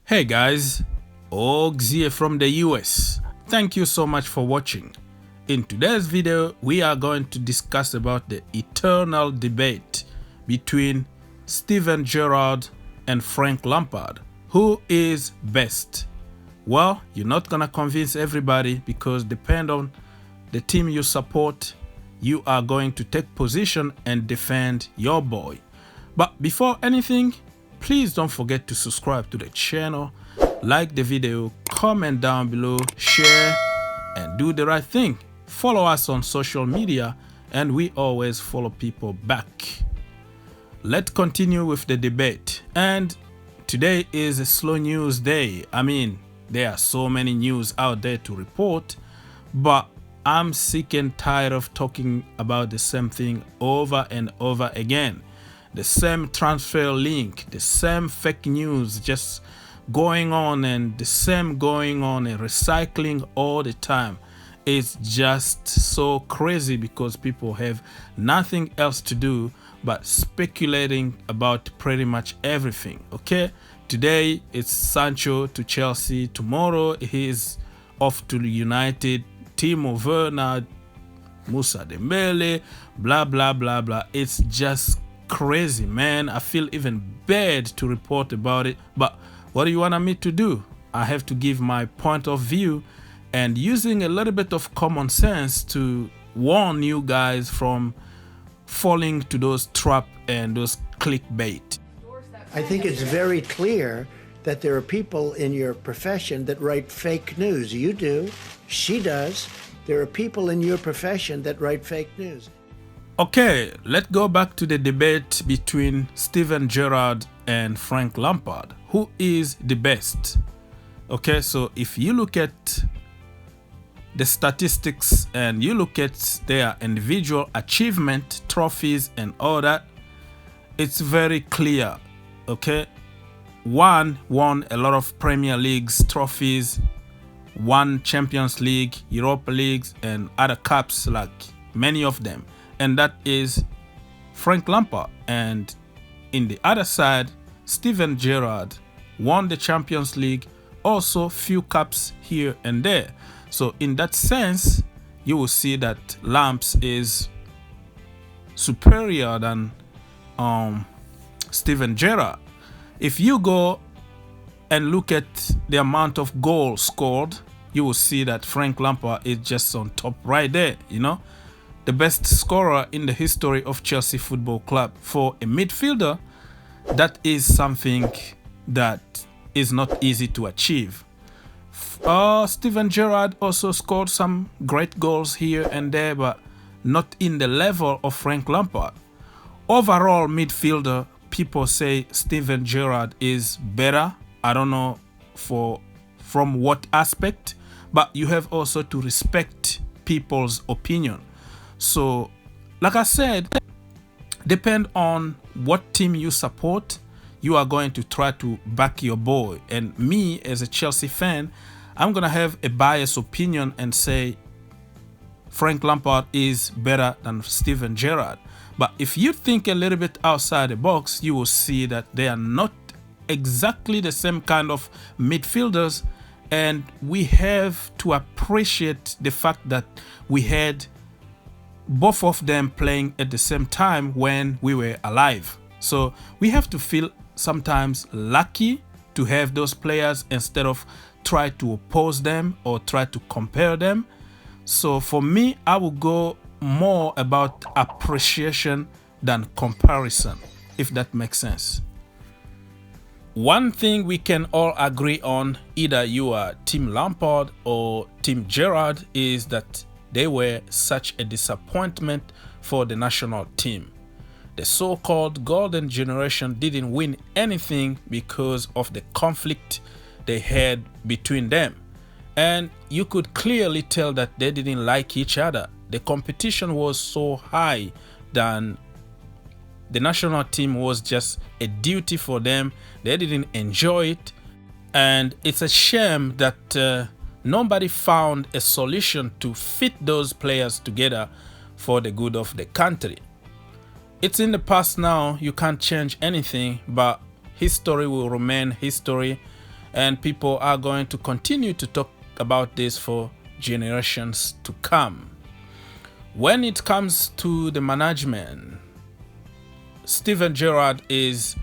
Hey guys, Ogs here from the US. Thank you so much for watching. In today's video, we are going to discuss about the eternal debate between Steven Gerrard and Frank Lampard. Who is best? Well, you're not gonna convince everybody because depend on the team you support, you are going to take position and defend your boy. But before anything, please don't forget to subscribe to the channel, like the video, comment down below, share, and do the right thing. Follow us on social media, and we always follow people back. Let's continue with the debate. And today is a slow news day. I mean, there are so many news out there to report, but I'm sick and tired of talking about the same thing over and over again. The same transfer link, the same fake news just going on and the same going on and recycling all the time. It's just so crazy because people have nothing else to do but speculating about pretty much everything. Okay, today it's Sancho to Chelsea, tomorrow he's off to United, Timo Werner, Musa Dembele, blah blah blah blah. It's just crazy, man. I feel even bad to report about it, but what do you want me to do? I have to give my point of view and using a little bit of common sense to warn you guys from falling to those trap and those clickbait. I think it's very clear that there are people in your profession that write fake news. You do, she does. There are people in your profession that write fake news. Okay, let's go back to the debate between Steven Gerrard and Frank Lampard. Who is the best? Okay, so if you look at the statistics and you look at their individual achievement, trophies and all that, it's very clear. Okay, one won a lot of Premier Leagues trophies, won Champions League, Europa Leagues and other cups, like many of them, and that is Frank Lampard. And in the other side, Steven Gerrard won the Champions League, also few cups here and there. So in that sense, you will see that Lamps is superior than Steven Gerrard. If you go and look at the amount of goals scored, you will see that Frank Lampard is just on top right there, you know, the best scorer in the history of Chelsea Football Club. For a midfielder, that is something that is not easy to achieve. Steven Gerrard also scored some great goals here and there, but not in the level of Frank Lampard. Overall midfielder, people say Steven Gerrard is better. I don't know from what aspect, but you have also to respect people's opinion. So, like I said, depend on what team you support, you are going to try to back your boy. And me, as a Chelsea fan, I'm going to have a biased opinion and say Frank Lampard is better than Steven Gerrard. But if you think a little bit outside the box, you will see that they are not exactly the same kind of midfielders. And we have to appreciate the fact that we had both of them playing at the same time when we were alive. So we have to feel sometimes lucky to have those players instead of try to oppose them or try to compare them. So for me, I will go more about appreciation than comparison, if that makes sense. One thing we can all agree on, either you are Team Lampard or Team Gerrard, is that they were such a disappointment for the national team. The so-called golden generation didn't win anything because of the conflict they had between them. And you could clearly tell that they didn't like each other. The competition was so high that the national team was just a duty for them. They didn't enjoy it. And it's a shame that nobody found a solution to fit those players together for the good of the country. It's in the past now, you can't change anything, but history will remain history. And people are going to continue to talk about this for generations to come. When it comes to the management, Steven Gerrard is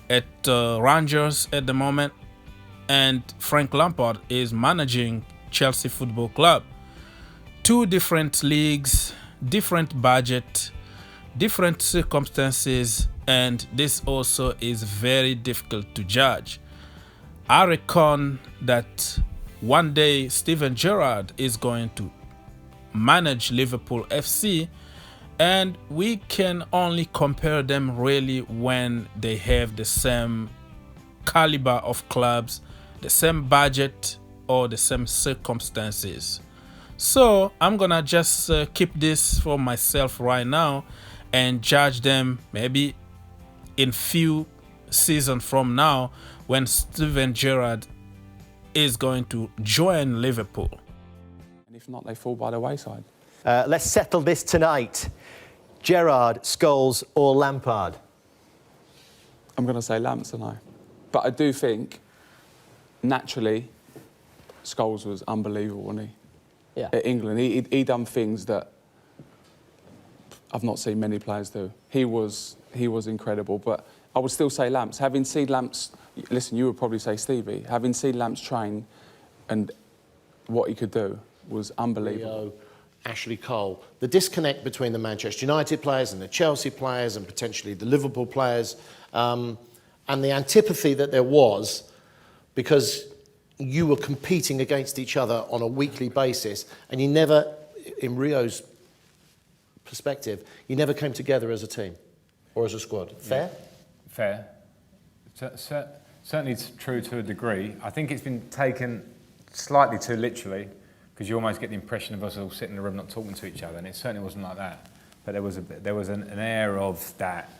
at Rangers at the moment, and Frank Lampard is managing Chelsea Football Club. Two different leagues, different budget, different circumstances, and this also is very difficult to judge. I reckon that one day Steven Gerrard is going to manage Liverpool FC, and we can only compare them really when they have the same caliber of clubs, the same budget, or the same circumstances. So I'm gonna just keep this for myself right now and judge them maybe in few seasons from now when Steven Gerrard is going to join Liverpool. And if not, they fall by the wayside. Let's settle this tonight. Gerrard, Scholes or Lampard? I'm going to say Lamps, and I. But I do think, naturally, Scholes was unbelievable, wasn't he? Yeah. At England, he done things that I've not seen many players do. He was incredible, but I would still say Lamps. Having seen Lamps, listen, you would probably say Stevie. Having seen Lamps train and what he could do was unbelievable. Ashley Cole, the disconnect between the Manchester United players and the Chelsea players and potentially the Liverpool players, and the antipathy that there was because you were competing against each other on a weekly basis, and you never, in Rio's perspective, you never came together as a team or as a squad. Fair? Fair. Certainly it's true to a degree. I think it's been taken slightly too literally, because you almost get the impression of us all sitting in the room not talking to each other, and it certainly wasn't like that. But there was an air of that.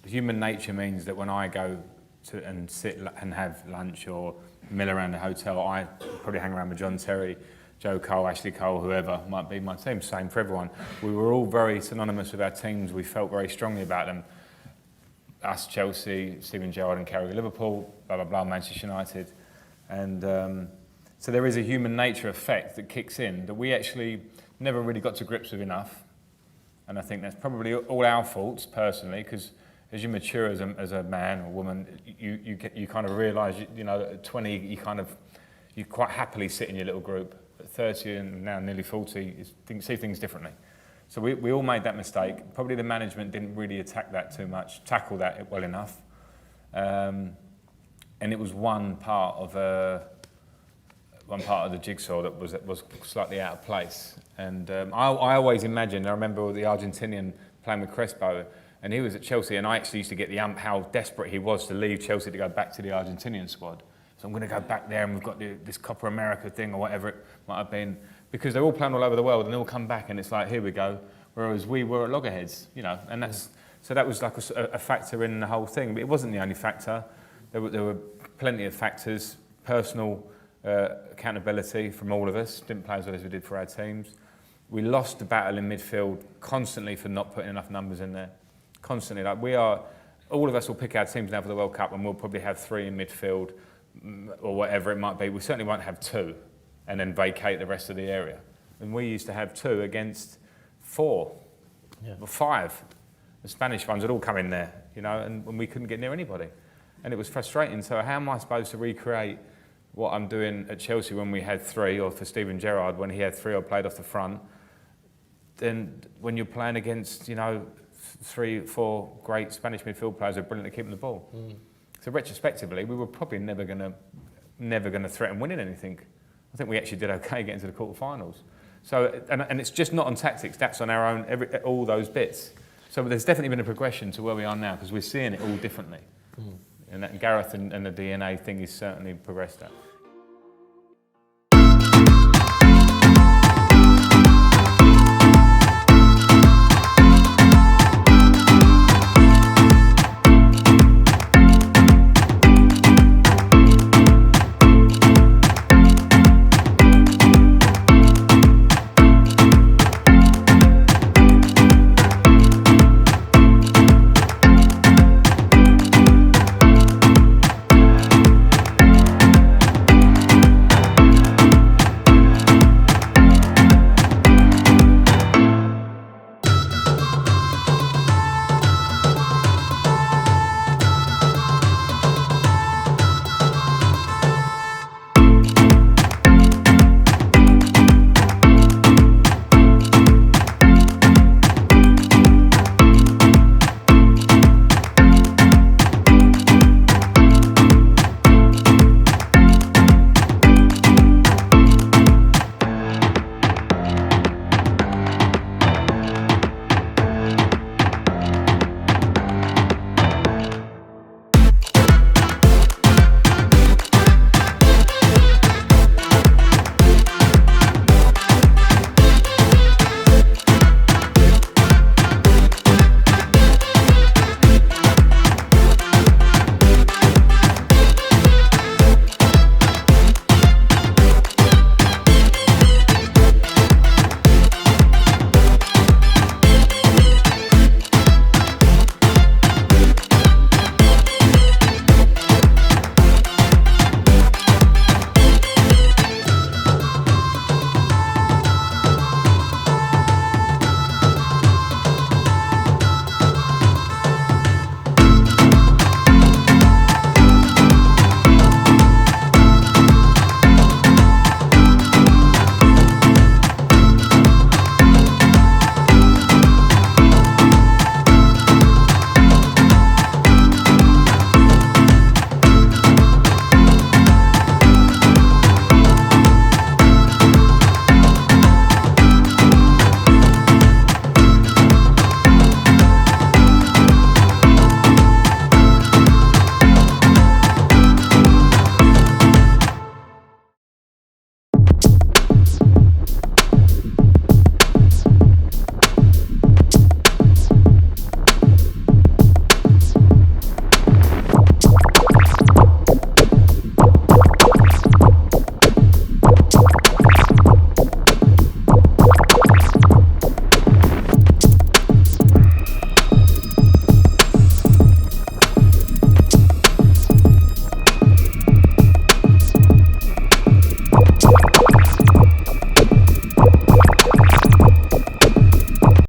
Human nature means that when I go to and sit and have lunch or mill around the hotel, I probably hang around with John Terry, Joe Cole, Ashley Cole, whoever might be my team. Same for everyone. We were all very synonymous with our teams. We felt very strongly about them. Us, Chelsea, Steven Gerrard and Carragher, Liverpool, blah, blah, blah, Manchester United. And so there is a human nature effect that kicks in that we actually never really got to grips with enough. And I think that's probably all our faults, personally, because as you mature as a man or woman, you kind of realise, you know, at 20, you quite happily sit in your little group. At 30 and now nearly 40, you see things differently. So we all made that mistake. Probably the management didn't really tackle that well enough. And it was one part of the jigsaw that was slightly out of place. And I always imagined, I remember the Argentinian playing with Crespo, and he was at Chelsea, and I actually used to get the how desperate he was to leave Chelsea to go back to the Argentinian squad. So I'm going to go back there, and we've got this Copa America thing or whatever it might have been, because they're all playing all over the world, and they all come back, and it's like, here we go. Whereas we were at loggerheads, you know, and so that was like a factor in the whole thing. But it wasn't the only factor. There were plenty of factors. Personal accountability from all of us. Didn't play as well as we did for our teams. We lost the battle in midfield constantly for not putting enough numbers in there. Constantly, like all of us will pick our teams now for the World Cup, and we'll probably have 3 in midfield or whatever it might be. We certainly won't have 2 and then vacate the rest of the area. And we used to have 2 against 4 or 5. The Spanish ones would all come in there, you know, and we couldn't get near anybody. And it was frustrating. So how am I supposed to recreate what I'm doing at Chelsea when we had 3, or for Steven Gerrard when he had 3 or played off the front? Then when you're playing against, you know, 3, 4 great Spanish midfield players who are brilliant at keeping the ball. So retrospectively, we were probably never gonna threaten winning anything. I think we actually did okay getting to the quarterfinals. So and it's just not on tactics. That's on our own, all those bits. So there's definitely been a progression to where we are now because we're seeing it all differently. And that Gareth and the DNA thing is certainly progressed that.